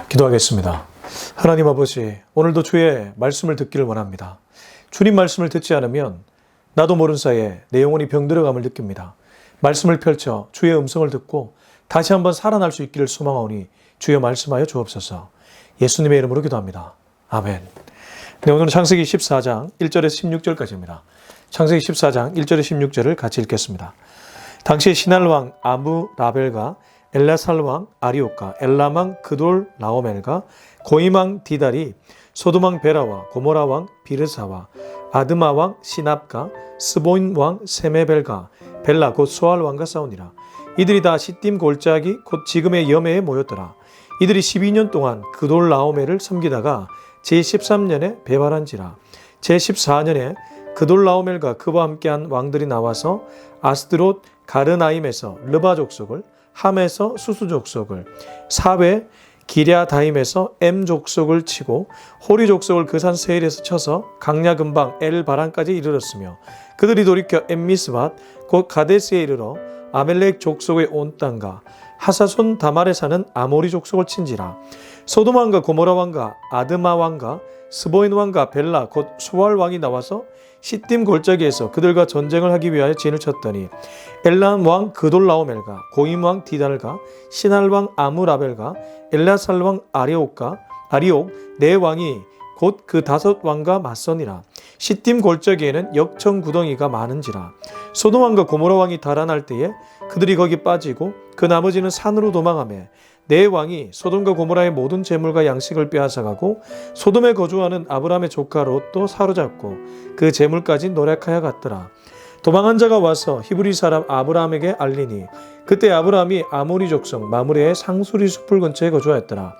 기도하겠습니다. 하나님 아버지, 오늘도 주의 말씀을 듣기를 원합니다. 주님 말씀을 듣지 않으면 나도 모른 사이에 내 영혼이 병들어감을 느낍니다. 말씀을 펼쳐 주의 음성을 듣고 다시 한번 살아날 수 있기를 소망하오니 주여 말씀하여 주옵소서. 예수님의 이름으로 기도합니다. 아멘. 네, 오늘은 창세기 14장 1절에서 16절까지입니다. 창세기 14장 1절에서 16절을 같이 읽겠습니다. 당시 시날 왕 아므라벨과 엘라살 왕 아리옥과 엘람 왕 그돌 라오멜과 고임 왕 디달이 소돔 왕 베라와 고모라 왕 비르사와 아드마 왕 시납과 스보인 왕 세메벨과 벨라 곧 소알 왕과 싸우니라. 이들이 다 시딤 골짜기 곧 지금의 여매에 모였더라. 이들이 12년 동안 그돌 라오멜을 섬기다가 제13년에 배발한지라. 제14년에 그돌 라오멜과 그와 함께한 왕들이 나와서 아스드롯 가르나임에서 르바 족속을, 함에서 수수 족속을, 사외 기랴다임에서 엠 족속을 치고 호리 족속을 그 산 세일에서 쳐서 강야 근방 엘바란까지 이르렀으며 그들이 돌이켜 엠미스밭 곧 가데스에 이르러 아멜렉 족속의 온 땅과 하사손 다말에 사는 아모리 족속을 친지라. 소돔 왕과 고모라 왕과 아드마 왕과 스보인 왕과 벨라 곧 소알 왕이 나와서 시딤 골짜기에서 그들과 전쟁을 하기 위하여 진을 쳤더니 엘람 왕 그돌 라오멜과 고임 왕 디달과 시날 왕 아므라벨과 엘라살 왕 아리옥 네 왕이 곧 그 5 왕과 맞서니라. 시딤 골짜기에는 역청 구덩이가 많은지라. 소돔 왕과 고모라 왕이 달아날 때에 그들이 거기 빠지고 그 나머지는 산으로 도망하며 네 왕이 소돔과 고모라의 모든 재물과 양식을 빼앗아가고 소돔에 거주하는 아브람의 조카 롯도 사로잡고 그 재물까지 노략하여 갔더라. 도망한 자가 와서 히브리 사람 아브람에게 알리니 그때 아브람이 아모리 족속 마므레의 상수리 숲을 근처에 거주하였더라.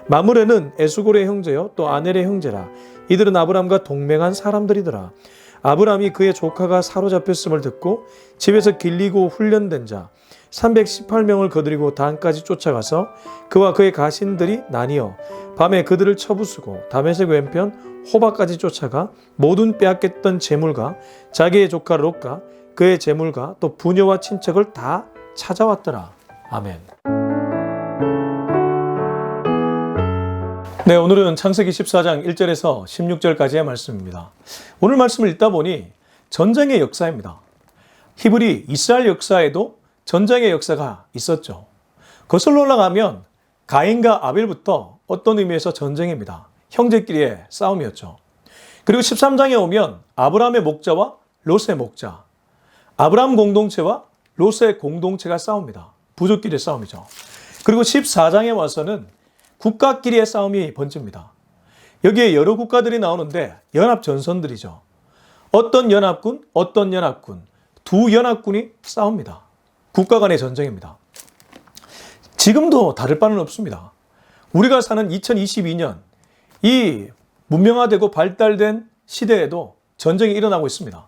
마므레는 에스골의 형제요 또 아넬의 형제라. 이들은 아브람과 동맹한 사람들이더라. 아브람이 그의 조카가 사로잡혔음을 듣고 집에서 길리고 훈련된 자 318명을 거느리고 단까지 쫓아가서 그와 그의 가신들이 나뉘어 밤에 그들을 쳐부수고 다메섹 왼편 호바까지 쫓아가 모든 빼앗겼던 재물과 자기의 조카 롯과 그의 재물과 또 부녀와 친척을 다 찾아왔더라. 아멘. 네, 오늘은 창세기 14장 1절에서 16절까지의 말씀입니다. 오늘 말씀을 읽다 보니 전쟁의 역사입니다. 히브리 이스라엘 역사에도 전쟁의 역사가 있었죠. 거슬러 올라가면 가인과 아벨부터 어떤 의미에서 전쟁입니다. 형제끼리의 싸움이었죠. 그리고 13장에 오면 아브라함의 목자와 롯의 목자, 아브라함 공동체와 롯의 공동체가 싸웁니다. 부족끼리의 싸움이죠. 그리고 14장에 와서는 국가끼리의 싸움이 번집니다. 여기에 여러 국가들이 나오는데 연합전선들이죠. 어떤 연합군, 두 연합군이 싸웁니다. 국가 간의 전쟁입니다. 지금도 다를 바는 없습니다. 우리가 사는 2022년 이 문명화되고 발달된 시대에도 전쟁이 일어나고 있습니다.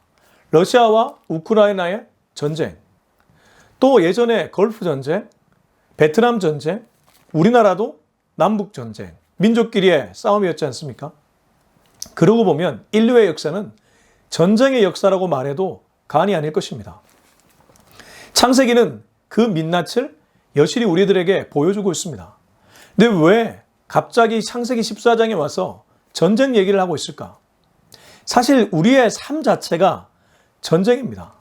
러시아와 우크라이나의 전쟁, 또 예전에 걸프 전쟁, 베트남 전쟁, 우리나라도 남북 전쟁, 민족끼리의 싸움이었지 않습니까? 그러고 보면 인류의 역사는 전쟁의 역사라고 말해도 과언이 아닐 것입니다. 창세기는 그 민낯을 여실히 우리들에게 보여주고 있습니다. 근데 왜 갑자기 창세기 14장에 와서 전쟁 얘기를 하고 있을까? 사실 우리의 삶 자체가 전쟁입니다.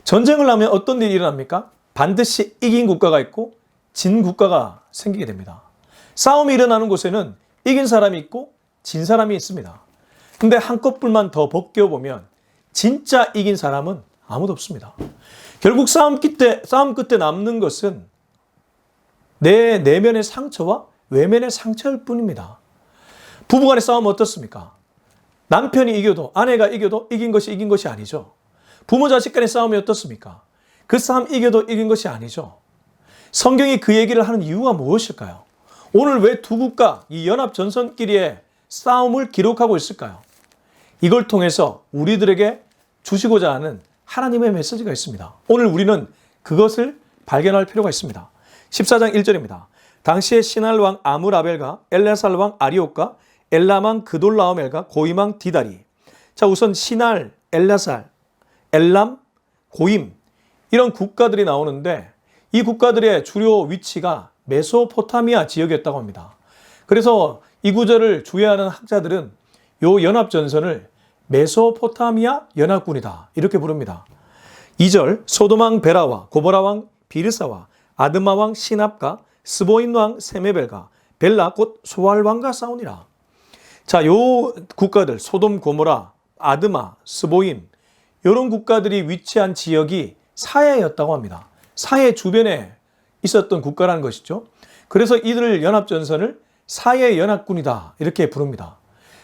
전쟁을 하면 어떤 일이 일어납니까? 반드시 이긴 국가가 있고 진 국가가 생기게 됩니다. 싸움이 일어나는 곳에는 이긴 사람이 있고 진 사람이 있습니다. 근데 한꺼풀만 더 벗겨보면 진짜 이긴 사람은 아무도 없습니다. 결국 싸움 끝에 남는 것은 내 내면의 상처와 외면의 상처일 뿐입니다. 부부간의 싸움은 어떻습니까? 남편이 이겨도 아내가 이겨도 이긴 것이 아니죠. 부모 자식 간의 싸움이 어떻습니까? 그 싸움 이겨도 이긴 것이 아니죠. 성경이 그 얘기를 하는 이유가 무엇일까요? 오늘 왜 두 국가, 이 연합전선끼리의 싸움을 기록하고 있을까요? 이걸 통해서 우리들에게 주시고자 하는 하나님의 메시지가 있습니다. 오늘 우리는 그것을 발견할 필요가 있습니다. 14장 1절입니다. 당시에 시날 왕 아므라벨과 엘라살 왕 아리옥과 엘람 왕 그돌 라오멜과 고임 왕 디달이. 자, 우선 시날, 엘라살, 엘람, 고임 이런 국가들이 나오는데 이 국가들의 주요 위치가 메소포타미아 지역이었다고 합니다. 그래서 이 구절을 주의하는 학자들은 요 연합전선을 메소포타미아 연합군이다 이렇게 부릅니다. 2절 소돔왕 베라와 고모라왕 비르사와 아드마왕 시납과 스보임왕 세메벨과 벨라 곧 소알왕과 싸우니라. 자, 요 국가들 소돔, 고모라, 아드마, 스보임 이런 국가들이 위치한 지역이 사해였다고 합니다. 사해 주변에 있었던 국가라는 것이죠. 그래서 이들 연합전선을 사해 연합군이다 이렇게 부릅니다.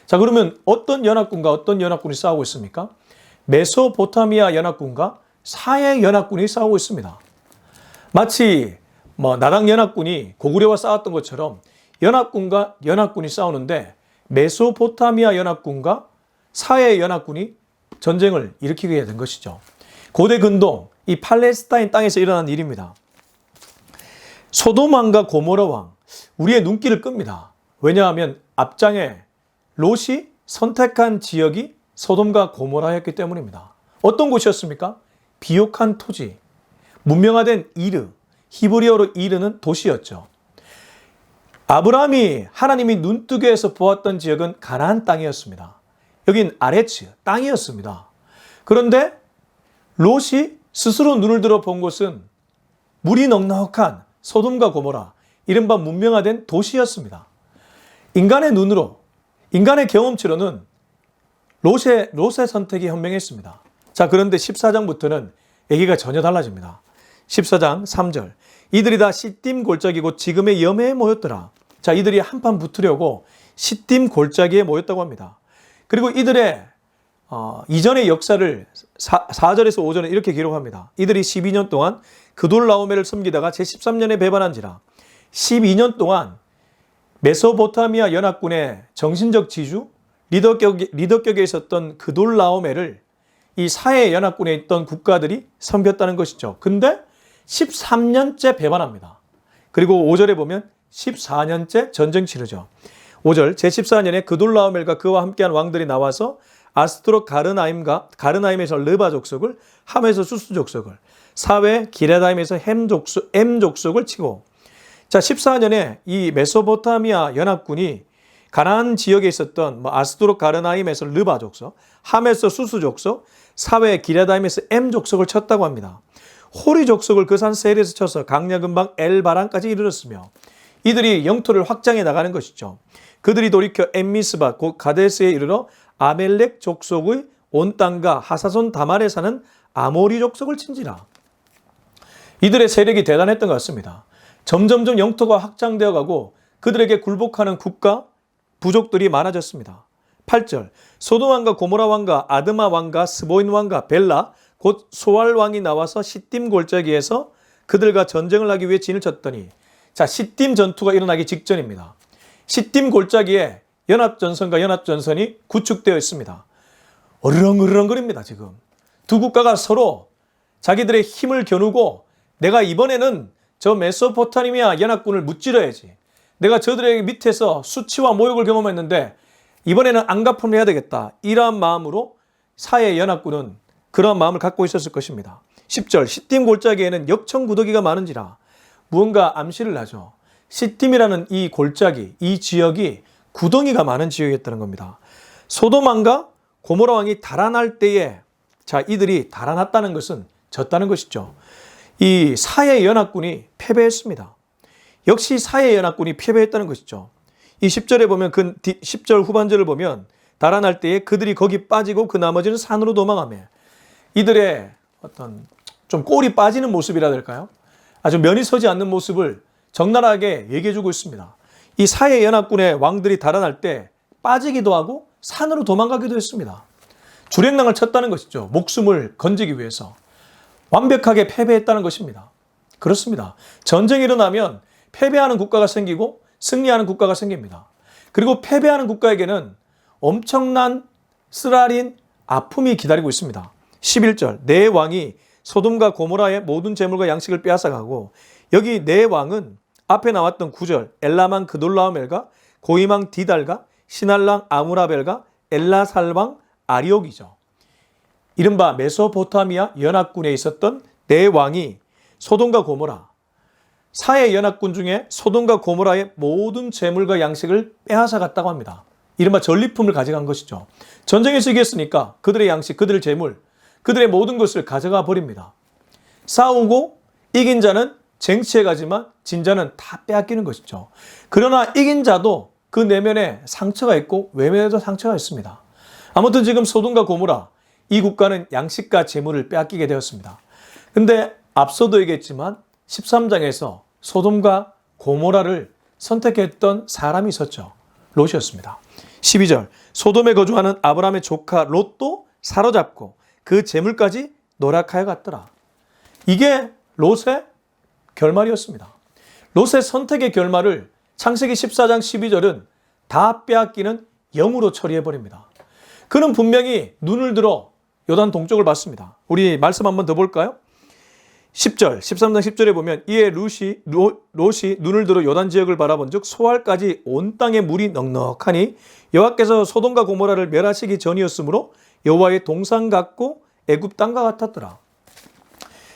자, 그러면 어떤 연합군과 어떤 연합군이 싸우고 있습니까? 메소포타미아 연합군과 사해 연합군이 싸우고 있습니다. 마치 나당 연합군이 고구려와 싸웠던 것처럼 연합군과 연합군이 싸우는데 메소포타미아 연합군과 사해 연합군이 전쟁을 일으키게 된 것이죠. 고대 근동 이 팔레스타인 땅에서 일어난 일입니다. 소돔 왕과 고모라 왕 우리의 눈길을 끕니다. 왜냐하면 앞장에 롯이 선택한 지역이 소돔과 고모라였기 때문입니다. 어떤 곳이었습니까? 비옥한 토지, 문명화된 이르, 히브리어로 이르는 도시였죠. 아브라함이 하나님이 눈뜨게 해서 보았던 지역은 가나안 땅이었습니다. 여긴 아레츠, 땅이었습니다. 그런데 롯이 스스로 눈을 들어 본 곳은 물이 넉넉한 소돔과 고모라, 이른바 문명화된 도시였습니다. 인간의 눈으로, 인간의 경험치로는 롯의 선택이 현명했습니다. 자, 그런데 14장부터는 얘기가 전혀 달라집니다. 14장 3절 이들이 다 시딤 골짜기 곧 지금의 염해에 모였더라. 자, 이들이 한판 붙으려고 시딤 골짜기에 모였다고 합니다. 그리고 이들의 이전의 역사를 4절에서 5절에 이렇게 기록합니다. 이들이 12년 동안 그돌라오메를 섬기다가 제13년에 배반한지라. 12년 동안 메소포타미아 연합군의 정신적 지주 리더격에 있었던 그돌라오메를 이 사해 연합군에 있던 국가들이 섬겼다는 것이죠. 근데 13년째 배반합니다. 그리고 5절에 보면 14년째 전쟁 치르죠. 5절 제14년에 그돌라오멜과 그와 함께한 왕들이 나와서 아스트롯 가르나임에서 르바 족속을, 함에서 수스 족속을, 사회 기레다임에서 엠 족속을 치고, 자 14년에 이 메소포타미아 연합군이 가나안 지역에 있었던 아스트롯 가르나임에서 르바 족속, 함에서 수스 족속, 사회 기레다임에서 엠 족속을 쳤다고 합니다. 호리 족속을 그 산 세일에서 쳐서 강야 근방 엘바란까지 이르렀으며 이들이 영토를 확장해 나가는 것이죠. 그들이 돌이켜 엠미스바 곧 가데스에 이르러 아멜렉 족속의 온 땅과 하사손 다말에 사는 아모리 족속을 친지라. 이들의 세력이 대단했던 것 같습니다. 점점점 영토가 확장되어 가고 그들에게 굴복하는 국가, 부족들이 많아졌습니다. 8절 소돔 왕과 고모라 왕과 아드마 왕과 스보인 왕과 벨라 곧 소알 왕이 나와서 시딤 골짜기에서 그들과 전쟁을 하기 위해 진을 쳤더니, 자 시딤 전투가 일어나기 직전입니다. 시딤 골짜기에 연합전선과 연합전선이 구축되어 있습니다. 어르렁어르렁거립니다. 지금 두 국가가 서로 자기들의 힘을 겨누고 내가 이번에는 저 메소포타미아 연합군을 무찌러야지, 내가 저들의 밑에서 수치와 모욕을 경험했는데 이번에는 안갚음을 해야 되겠다, 이러한 마음으로 사해 연합군은 그런 마음을 갖고 있었을 것입니다. 10절 시딤 골짜기에는 역청구더기가 많은지라. 무언가 암시를 하죠. 시딤이라는 이 골짜기, 이 지역이 구덩이가 많은 지역이었다는 겁니다. 소돔 왕과 고모라 왕이 달아날 때에, 자 이들이 달아났다는 것은 졌다는 것이죠. 이 사해 연합군이 패배했습니다. 역시 사해 연합군이 패배했다는 것이죠. 이 10절에 보면 10절 후반절을 보면 달아날 때에 그들이 거기 빠지고 그 나머지는 산으로 도망하며, 이들의 어떤 좀 꼴이 빠지는 모습이라 될까요? 아주 면이 서지 않는 모습을 적나라하게 얘기해주고 있습니다. 이 사해 연합군의 왕들이 달아날 때 빠지기도 하고 산으로 도망가기도 했습니다. 주랭랑을 쳤다는 것이죠. 목숨을 건지기 위해서. 완벽하게 패배했다는 것입니다. 그렇습니다. 전쟁이 일어나면 패배하는 국가가 생기고 승리하는 국가가 생깁니다. 그리고 패배하는 국가에게는 엄청난 쓰라린 아픔이 기다리고 있습니다. 11절 내 왕이 소돔과 고모라의 모든 재물과 양식을 빼앗아가고, 여기 내 왕은 앞에 나왔던 9절 엘라만 그돌라오멜과 고이망 디달과 시날랑 아무라벨과 엘라살왕 아리옥이죠. 이른바 메소포타미아 연합군에 있었던 내 왕이 소돔과 고모라, 사해 연합군 중에 소돔과 고모라의 모든 재물과 양식을 빼앗아 갔다고 합니다. 이른바 전리품을 가져간 것이죠. 전쟁에서 이겼으니까 그들의 양식, 그들의 재물, 그들의 모든 것을 가져가 버립니다. 싸우고 이긴 자는 쟁취해 가지만 진 자는 다 빼앗기는 것이죠. 그러나 이긴 자도 그 내면에 상처가 있고 외면에도 상처가 있습니다. 아무튼 지금 소돔과 고모라, 이 국가는 양식과 재물을 빼앗기게 되었습니다. 근데 앞서도 얘기했지만 13장에서 소돔과 고모라를 선택했던 사람이 있었죠. 롯이었습니다. 12절, 소돔에 거주하는 아브라함의 조카 롯도 사로잡고 그 재물까지 노략하여 갔더라. 이게 롯의 결말이었습니다. 롯의 선택의 결말을 창세기 14장 12절은 다 빼앗기는 영으로 처리해버립니다. 그는 분명히 눈을 들어 요단 동쪽을 봤습니다. 우리 말씀 한번 더 볼까요? 10절, 13장 10절에 보면 이에 롯이 눈을 들어 요단 지역을 바라본 즉 소알까지 온 땅에 물이 넉넉하니 여호와께서 소돔과 고모라를 멸하시기 전이었으므로 여호와의 동산 같고 애굽 땅과 같았더라.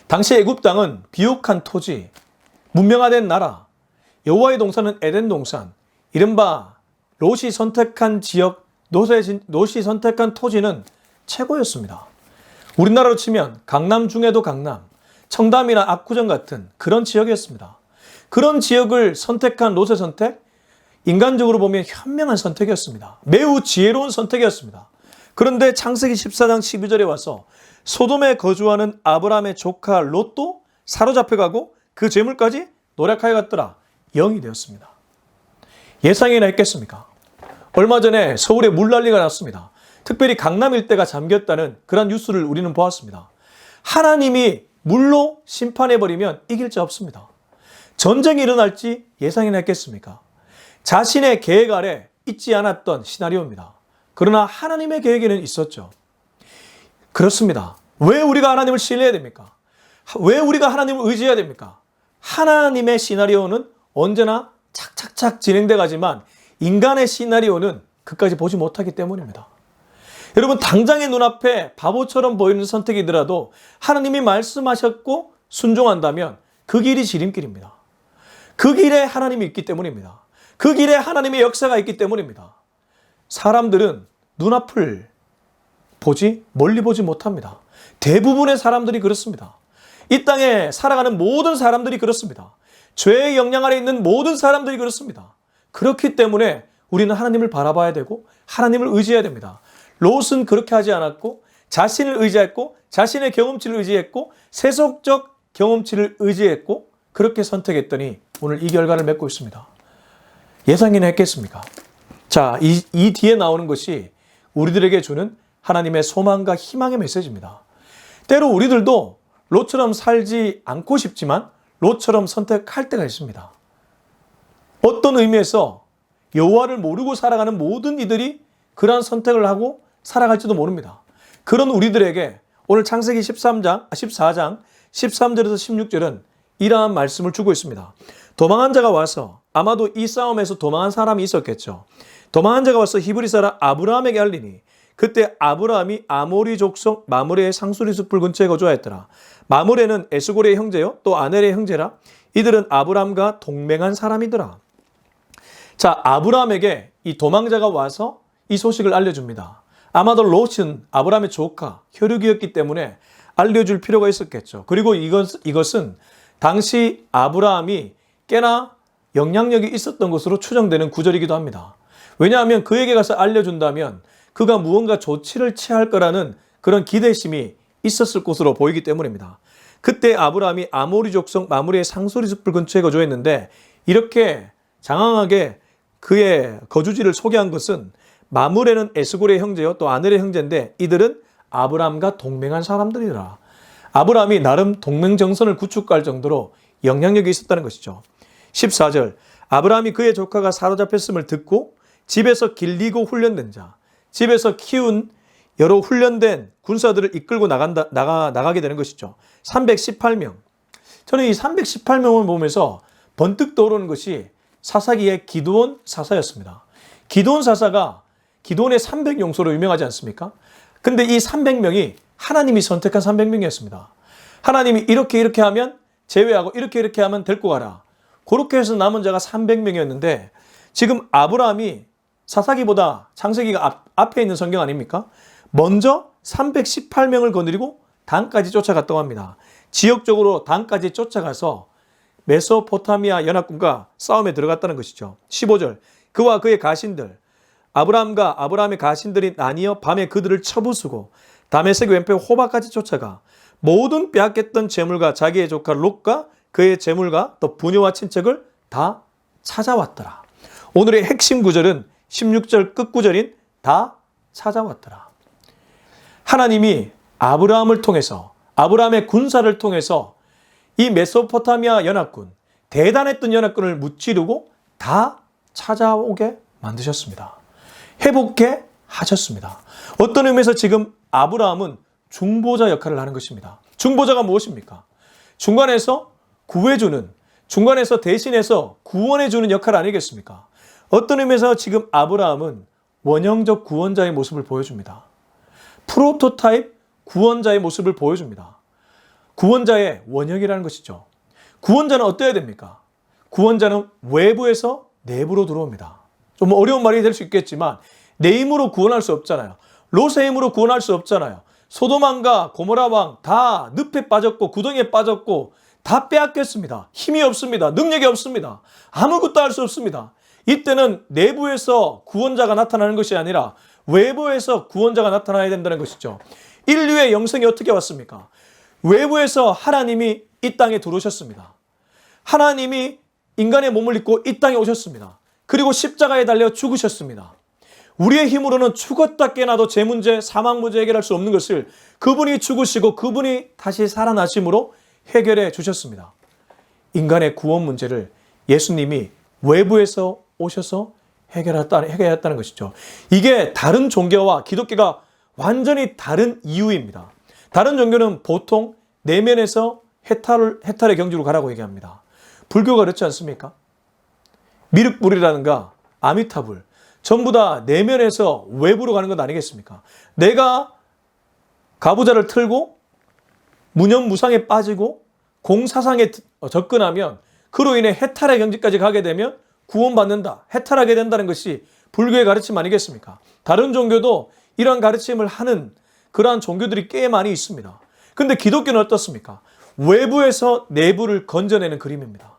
당시 애굽 땅은 비옥한 토지, 문명화된 나라, 여호와의 동산은 에덴 동산, 이른바 롯이 선택한 지역, 롯이 선택한 토지는 최고였습니다. 우리나라로 치면 강남 중에도 강남, 청담이나 압구정 같은 그런 지역이었습니다. 그런 지역을 선택한 롯의 선택, 인간적으로 보면 현명한 선택이었습니다. 매우 지혜로운 선택이었습니다. 그런데 창세기 14장 12절에 와서 소돔에 거주하는 아브라함의 조카 롯도 사로잡혀가고 그 재물까지 노략하여 갔더라. 영이 되었습니다. 예상이나 했겠습니까? 얼마 전에 서울에 물난리가 났습니다. 특별히 강남 일대가 잠겼다는 그런 뉴스를 우리는 보았습니다. 하나님이 물로 심판해버리면 이길 자 없습니다. 전쟁이 일어날지 예상이나 했겠습니까? 자신의 계획 아래 있지 않았던 시나리오입니다. 그러나 하나님의 계획에는 있었죠. 그렇습니다. 왜 우리가 하나님을 신뢰해야 됩니까? 왜 우리가 하나님을 의지해야 됩니까? 하나님의 시나리오는 언제나 착착착 진행돼 가지만 인간의 시나리오는 끝까지 보지 못하기 때문입니다. 여러분, 당장의 눈앞에 바보처럼 보이는 선택이더라도 하나님이 말씀하셨고 순종한다면 그 길이 지름길입니다. 그 길에 하나님이 있기 때문입니다. 그 길에 하나님의 역사가 있기 때문입니다. 사람들은 눈앞을 멀리 보지 못합니다. 대부분의 사람들이 그렇습니다. 이 땅에 살아가는 모든 사람들이 그렇습니다. 죄의 영향 아래 있는 모든 사람들이 그렇습니다. 그렇기 때문에 우리는 하나님을 바라봐야 되고 하나님을 의지해야 됩니다. 롯은 그렇게 하지 않았고 자신을 의지했고 자신의 경험치를 의지했고 세속적 경험치를 의지했고 그렇게 선택했더니 오늘 이 결과를 맺고 있습니다. 예상이나 했겠습니까? 자, 이 뒤에 나오는 것이 우리들에게 주는 하나님의 소망과 희망의 메시지입니다. 때로 우리들도 롯처럼 살지 않고 싶지만 롯처럼 선택할 때가 있습니다. 어떤 의미에서 여호와를 모르고 살아가는 모든 이들이 그러한 선택을 하고 살아갈지도 모릅니다. 그런 우리들에게 오늘 창세기 14장 13절에서 16절은 이러한 말씀을 주고 있습니다. 도망한 자가 와서 아마도 이 싸움에서 도망한 사람이 있었겠죠. 도망한 자가 와서 히브리 사람 아브라함에게 알리니 그때 아브라함이 아모리 족속 마므레의 상수리 숲을 근처에 거주하였더라. 마므레는 에스골의 형제요 또 아넬의 형제라. 이들은 아브라함과 동맹한 사람이더라. 자, 아브라함에게 이 도망자가 와서 이 소식을 알려줍니다. 아마도 롯은 아브라함의 조카, 혈육이었기 때문에 알려줄 필요가 있었겠죠. 그리고 이것은 당시 아브라함이 꽤나 영향력이 있었던 것으로 추정되는 구절이기도 합니다. 왜냐하면 그에게 가서 알려준다면 그가 무언가 조치를 취할 거라는 그런 기대심이 있었을 것으로 보이기 때문입니다. 그때 아브라함이 아모리 족속 마므레의 상수리 숲을 근처에 거주했는데 이렇게 장황하게 그의 거주지를 소개한 것은 마므레는 에스골의 형제요 또 아넬의 형제인데 이들은 아브라함과 동맹한 사람들이라. 아브라함이 나름 동맹정선을 구축할 정도로 영향력이 있었다는 것이죠. 14절, 아브라함이 그의 조카가 사로잡혔음을 듣고 집에서 길리고 훈련된 자, 집에서 키운 여러 훈련된 군사들을 이끌고 나가게 되는 것이죠. 318명. 저는 이 318명을 보면서 번뜩 떠오르는 것이 사사기의 기드온 사사였습니다. 기드온 사사가 기드온의 300용소로 유명하지 않습니까? 근데 이 300명이 하나님이 선택한 300명이었습니다. 하나님이 이렇게 하면 제외하고 이렇게 하면 데리고 가라. 그렇게 해서 남은 자가 300명이었는데 지금 아브라함이 사사기보다 창세기가 앞에 있는 성경 아닙니까? 먼저 318명을 거느리고 단까지 쫓아갔다고 합니다. 지역적으로 단까지 쫓아가서 메소포타미아 연합군과 싸움에 들어갔다는 것이죠. 15절, 그와 그의 가신들, 아브라함과 아브라함의 가신들이 나뉘어 밤에 그들을 쳐부수고 다메섹 왼편 호바까지 쫓아가 모든 빼앗겼던 재물과 자기의 조카 롯과 그의 재물과 또 부녀와 친척을 다 찾아왔더라. 오늘의 핵심 구절은 16절 끝구절인 다 찾아왔더라. 하나님이 아브라함을 통해서, 아브라함의 군사를 통해서 이 메소포타미아 연합군, 대단했던 연합군을 무찌르고 다 찾아오게 만드셨습니다. 회복해 하셨습니다. 어떤 의미에서 지금 아브라함은 중보자 역할을 하는 것입니다. 중보자가 무엇입니까? 중간에서 구해주는, 중간에서 대신해서 구원해주는 역할 아니겠습니까? 어떤 의미에서 지금 아브라함은 원형적 구원자의 모습을 보여줍니다. 프로토타입 구원자의 모습을 보여줍니다. 구원자의 원형이라는 것이죠. 구원자는 어때야 됩니까? 구원자는 외부에서 내부로 들어옵니다. 좀 어려운 말이 될 수 있겠지만 내 힘으로 구원할 수 없잖아요. 롯의 힘으로 구원할 수 없잖아요. 소돔왕과 고모라 왕 다 늪에 빠졌고 구덩이에 빠졌고 다 빼앗겼습니다. 힘이 없습니다. 능력이 없습니다. 아무것도 할 수 없습니다. 이때는 내부에서 구원자가 나타나는 것이 아니라 외부에서 구원자가 나타나야 된다는 것이죠. 인류의 영생이 어떻게 왔습니까? 외부에서 하나님이 이 땅에 들어오셨습니다. 하나님이 인간의 몸을 입고 이 땅에 오셨습니다. 그리고 십자가에 달려 죽으셨습니다. 우리의 힘으로는 죽었다 깨나도 제 문제, 사망 문제 해결할 수 없는 것을 그분이 죽으시고 그분이 다시 살아나심으로 해결해 주셨습니다. 인간의 구원 문제를 예수님이 외부에서 오셔서 해결했다는 것이죠. 이게 다른 종교와 기독교가 완전히 다른 이유입니다. 다른 종교는 보통 내면에서 해탈의 경지로 가라고 얘기합니다. 불교가 그렇지 않습니까? 미륵불이라든가 아미타불 전부 다 내면에서 외부로 가는 것 아니겠습니까? 내가 가부좌를 틀고 무념무상에 빠지고 공사상에 접근하면 그로 인해 해탈의 경지까지 가게 되면 구원받는다, 해탈하게 된다는 것이 불교의 가르침 아니겠습니까? 다른 종교도 이러한 가르침을 하는 그러한 종교들이 꽤 많이 있습니다. 근데 기독교는 어떻습니까? 외부에서 내부를 건져내는 그림입니다.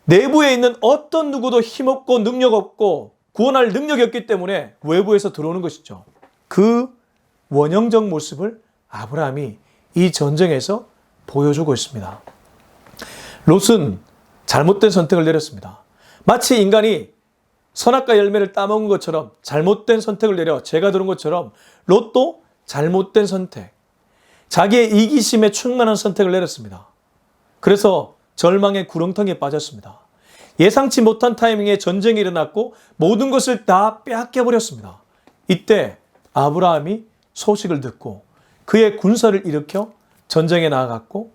내부에 있는 어떤 누구도 힘없고 능력 없고 구원할 능력이 없기 때문에 외부에서 들어오는 것이죠. 그 원형적 모습을 아브라함이 이 전쟁에서 보여주고 있습니다. 롯은 잘못된 선택을 내렸습니다. 마치 인간이 선악과 열매를 따먹은 것처럼 잘못된 선택을 내려 죄가 들은 것처럼 롯도 잘못된 선택, 자기의 이기심에 충만한 선택을 내렸습니다. 그래서 절망의 구렁텅이에 빠졌습니다. 예상치 못한 타이밍에 전쟁이 일어났고 모든 것을 다 빼앗겨버렸습니다. 이때 아브라함이 소식을 듣고 그의 군사를 일으켜 전쟁에 나아갔고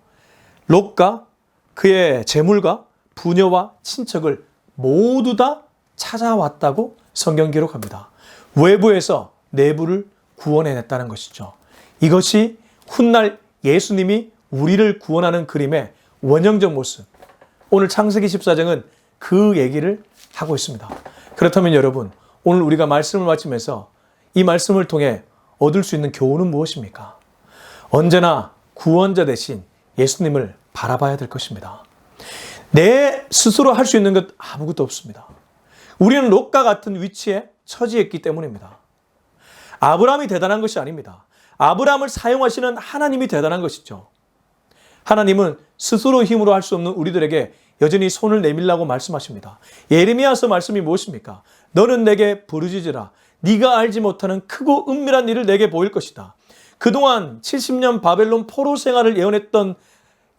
롯과 그의 재물과 부녀와 친척을 모두 다 찾아왔다고 성경 기록합니다. 외부에서 내부를 구원해냈다는 것이죠. 이것이 훗날 예수님이 우리를 구원하는 그림의 원형적 모습. 오늘 창세기 14장은 그 얘기를 하고 있습니다. 그렇다면 여러분, 오늘 우리가 말씀을 마치면서 이 말씀을 통해 얻을 수 있는 교훈은 무엇입니까? 언제나 구원자 대신 예수님을 바라봐야 될 것입니다. 내 스스로 할 수 있는 것 아무것도 없습니다. 우리는 롯과 같은 위치에 처지했기 때문입니다. 아브라함이 대단한 것이 아닙니다. 아브라함을 사용하시는 하나님이 대단한 것이죠. 하나님은 스스로 힘으로 할 수 없는 우리들에게 여전히 손을 내밀라고 말씀하십니다. 예레미야서 말씀이 무엇입니까? 너는 내게 부르짖으라. 네가 알지 못하는 크고 은밀한 일을 내게 보일 것이다. 그동안 70년 바벨론 포로 생활을 예언했던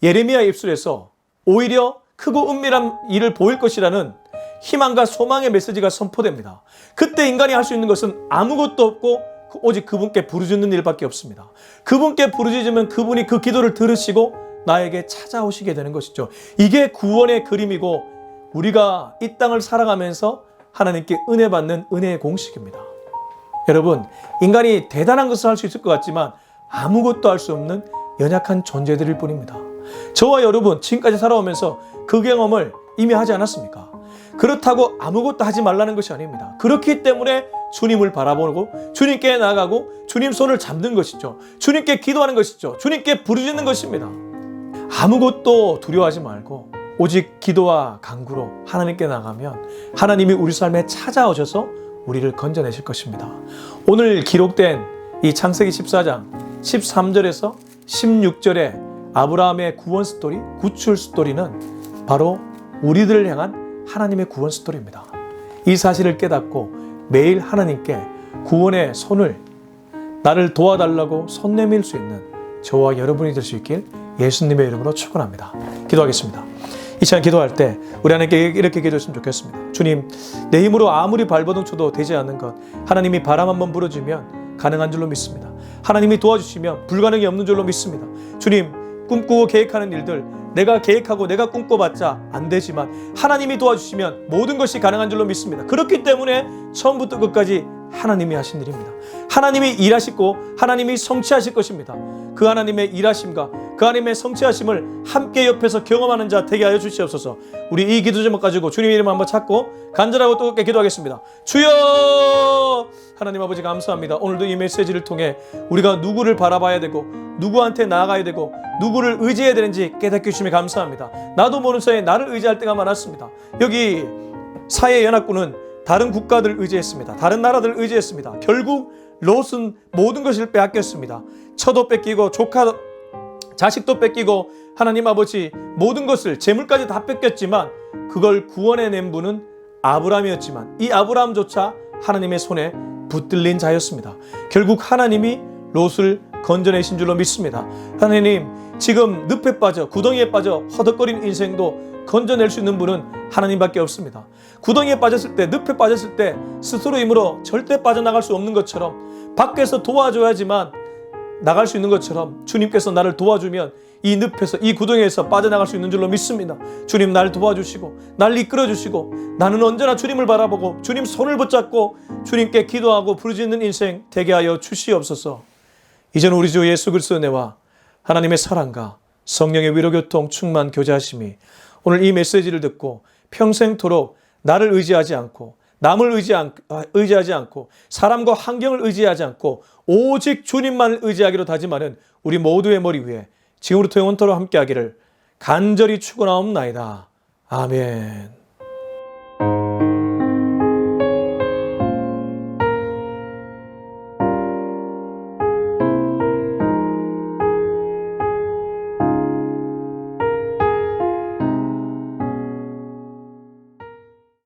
예레미야 입술에서 오히려 크고 은밀한 일을 보일 것이라는 희망과 소망의 메시지가 선포됩니다. 그때 인간이 할 수 있는 것은 아무것도 없고 오직 그분께 부르짖는 일밖에 없습니다. 그분께 부르짖으면 그분이 그 기도를 들으시고 나에게 찾아오시게 되는 것이죠. 이게 구원의 그림이고 우리가 이 땅을 살아가면서 하나님께 은혜 받는 은혜의 공식입니다. 여러분, 인간이 대단한 것을 할 수 있을 것 같지만 아무것도 할 수 없는 연약한 존재들일 뿐입니다. 저와 여러분 지금까지 살아오면서 그 경험을 이미 하지 않았습니까? 그렇다고 아무것도 하지 말라는 것이 아닙니다. 그렇기 때문에 주님을 바라보고 주님께 나아가고 주님 손을 잡는 것이죠. 주님께 기도하는 것이죠. 주님께 부르짖는 것입니다. 아무것도 두려워하지 말고 오직 기도와 간구로 하나님께 나가면 하나님이 우리 삶에 찾아오셔서 우리를 건져내실 것입니다. 오늘 기록된 이 창세기 14장 13절에서 16절의 아브라함의 구원 스토리, 구출 스토리는 바로 우리들을 향한 하나님의 구원 스토리입니다. 이 사실을 깨닫고 매일 하나님께 구원의 손을 나를 도와달라고 손 내밀 수 있는 저와 여러분이 될 수 있길 예수님의 이름으로 축원합니다. 기도하겠습니다. 이 시간 기도할 때 우리 하나님께 이렇게 기도했으면 좋겠습니다. 주님, 내 힘으로 아무리 발버둥 쳐도 되지 않는 것 하나님이 바람 한번 불어주면 가능한 줄로 믿습니다. 하나님이 도와주시면 불가능이 없는 줄로 믿습니다. 주님, 꿈꾸고 계획하는 일들 내가 계획하고 내가 꿈꿔봤자 안 되지만 하나님이 도와주시면 모든 것이 가능한 줄로 믿습니다. 그렇기 때문에 처음부터 끝까지 하나님이 하신 일입니다. 하나님이 일하시고 하나님이 성취하실 것입니다. 그 하나님의 일하심과 그 하나님의 성취하심을 함께 옆에서 경험하는 자 되게 하여 주시옵소서. 우리 이 기도 제목 가지고 주님의 이름 한번 찾고 간절하고 뜨겁게 기도하겠습니다. 주여! 하나님 아버지 감사합니다. 오늘도 이 메시지를 통해 우리가 누구를 바라봐야 되고 누구한테 나아가야 되고 누구를 의지해야 되는지 깨닫게 해주시면 감사합니다. 나도 모르는 사이에 나를 의지할 때가 많았습니다. 여기 사회연합군은 다른 국가들을 의지했습니다. 다른 나라들을 의지했습니다. 결국 롯은 모든 것을 빼앗겼습니다. 처도 뺏기고 조카 자식도 뺏기고 하나님 아버지 모든 것을 재물까지 다 뺏겼지만 그걸 구원해낸 분은 아브라함이었지만 이 아브라함조차 하나님의 손에 붙들린 자였습니다. 결국 하나님이 롯을 건져내신 줄로 믿습니다. 하나님, 지금 늪에 빠져 구덩이에 빠져 허덕거리는 인생도 건져낼 수 있는 분은 하나님밖에 없습니다. 구덩이에 빠졌을 때, 늪에 빠졌을 때 스스로 힘으로 절대 빠져나갈 수 없는 것처럼 밖에서 도와줘야지만 나갈 수 있는 것처럼 주님께서 나를 도와주면 이 늪에서 이 구덩이에서 빠져나갈 수 있는 줄로 믿습니다. 주님, 나를 도와주시고 나를 이끌어주시고 나는 언제나 주님을 바라보고 주님 손을 붙잡고 주님께 기도하고 부르짖는 인생 되게 하여 주시옵소서. 이제는 우리 주 예수 그리스도의 은혜와 하나님의 사랑과 성령의 위로교통 충만 교제하심이 오늘 이 메시지를 듣고 평생토록 나를 의지하지 않고 남을 의지하지 않고 사람과 환경을 의지하지 않고 오직 주님만을 의지하기로 다짐하는 우리 모두의 머리 위에 지금부터 영원토록 함께하기를 간절히 축원하옵나이다. 아멘.